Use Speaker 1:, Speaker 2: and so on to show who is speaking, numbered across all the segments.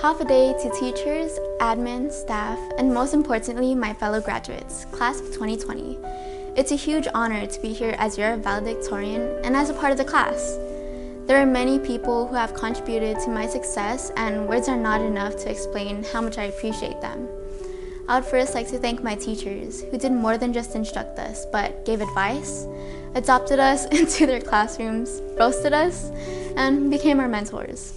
Speaker 1: Half a day to teachers, admin, staff, and most importantly, my fellow graduates, class of 2020. It's a huge honor to be here as your valedictorian and as a part of the class. There are many people who have contributed to my success, and words are not enough to explain how much I appreciate them. I would first like to thank my teachers, who did more than just instruct us, but gave advice, adopted us into their classrooms, roasted us, and became our mentors.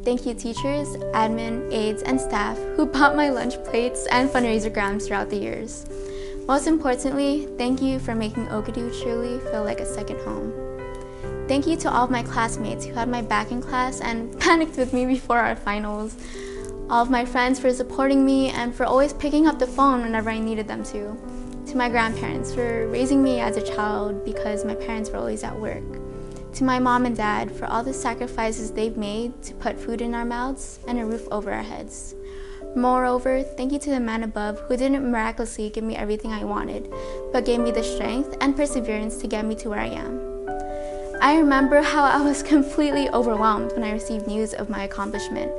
Speaker 1: Thank you teachers, admin, aides, and staff who bought my lunch plates and fundraiser grams throughout the years. Most importantly, thank you for making Okkodo truly feel like a second home. Thank you to all of my classmates who had my back in class and panicked with me before our finals. All of my friends for supporting me and for always picking up the phone whenever I needed them to. To my grandparents for raising me as a child because my parents were always at work. To my mom and dad for all the sacrifices they've made to put food in our mouths and a roof over our heads. Moreover, thank you to the man above who didn't miraculously give me everything I wanted, but gave me the strength and perseverance to get me to where I am. I remember how I was completely overwhelmed when I received news of my accomplishment.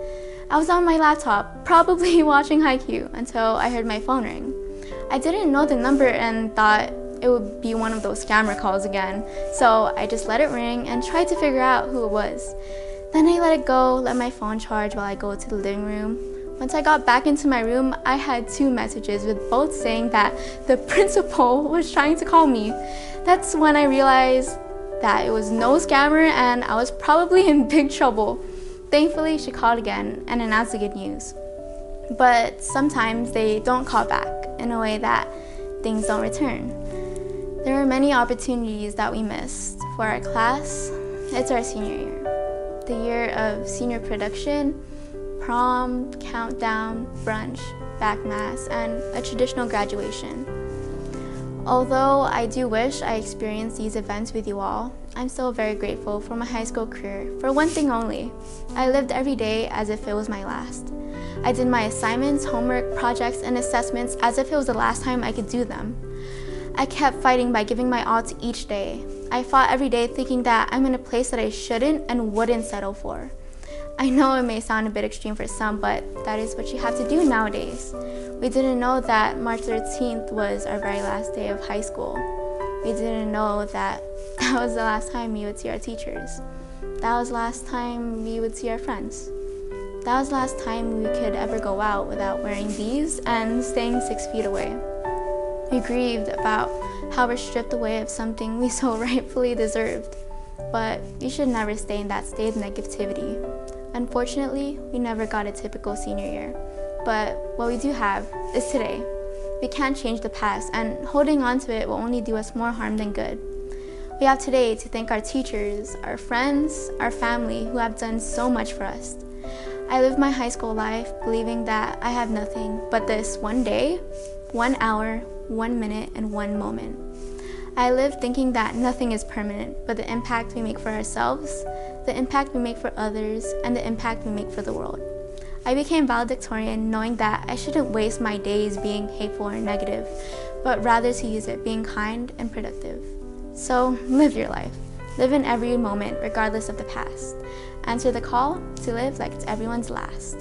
Speaker 1: I was on my laptop, probably watching Haikyuu, until I heard my phone ring. I didn't know the number and thought it would be one of those scammer calls again, so I just let it ring and tried to figure out who it was. Then I let it go, let my phone charge while I go to the living room. Once I got back into my room, I had 2 messages with both saying that the principal was trying to call me. That's when I realized that it was no scammer and I was probably in big trouble. Thankfully, she called again and announced the good news. But sometimes they don't call back in a way that things don't return. There are many opportunities that we missed. For our class, it's our senior year. The year of senior production, prom, countdown, brunch, back mass, and a traditional graduation. Although I do wish I experienced these events with you all, I'm still very grateful for my high school career for one thing only. I lived every day as if it was my last. I did my assignments, homework, projects, and assessments as if it was the last time I could do them. I kept fighting by giving my all to each day. I fought every day thinking that I'm in a place that I shouldn't and wouldn't settle for. I know it may sound a bit extreme for some, but that is what you have to do nowadays. We didn't know that March 13th was our very last day of high school. We didn't know that that was the last time we would see our teachers. That was the last time we would see our friends. That was the last time we could ever go out without wearing these and staying 6 feet away. We grieved about how we're stripped away of something we so rightfully deserved. But we should never stay in that state of negativity. Unfortunately, we never got a typical senior year. But what we do have is today. We can't change the past, and holding on to it will only do us more harm than good. We have today to thank our teachers, our friends, our family who have done so much for us. I lived my high school life believing that I have nothing but this one day, 1 hour, 1 minute, and 1 moment. I lived thinking that nothing is permanent, but the impact we make for ourselves, the impact we make for others, and the impact we make for the world. I became valedictorian knowing that I shouldn't waste my days being hateful or negative, but rather to use it being kind and productive. So live your life. Live in every moment regardless of the past. Answer the call to live like it's everyone's last.